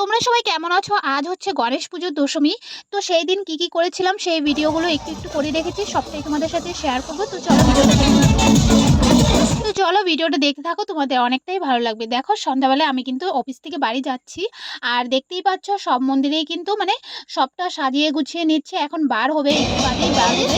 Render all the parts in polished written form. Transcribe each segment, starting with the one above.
তোমরা সবাই কেমন আছো? আজ হচ্ছে গণেশ পুজোর দশমী। তো সেই দিন কি করেছিলাম সেই ভিডিওগুলো একটু করে রেখেছি। সবটাই তোমাদের সাথে শেয়ার করব। তো চলো ভিডিওটা দেখতে থাকো, তোমাদের অনেকটাই ভালো লাগবে। দেখো সন্ধ্যাবেলায় আমি কিন্তু অফিস থেকে বাড়ি যাচ্ছি। আর দেখতেই পাচ্ছ সব মন্দিরেই কিন্তু মানে সবটা সাজিয়ে গুছিয়ে নিচ্ছে। এখন বার হবে, একটু বাদেই বার হবে।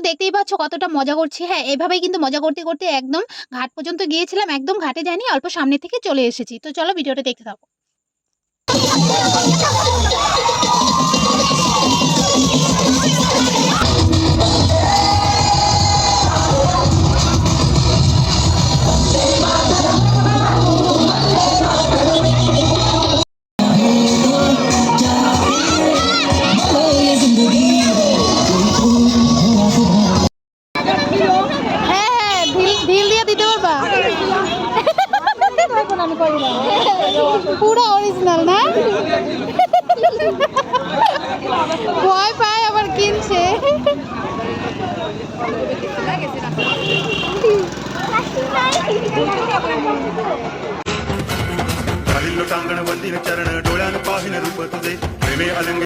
দেখতেই পাচ্ছ কতটা মজা করছি। হ্যাঁ, এভাবেই কিন্তু মজা করতে করতে একদম ঘাট পর্যন্ত গিয়েছিলাম। একদম ঘাটে যাইনি, অল্প সামনে থেকে চলে এসেছি। তো চলো ভিডিওটা দেখতে থাকো। পুরো অরিজিনাল না, ভয় পায় আবার কিনছে। टांगण वंदिन चरण डोळ्यान पाहिन रूप तुझे प्रेमे अलंग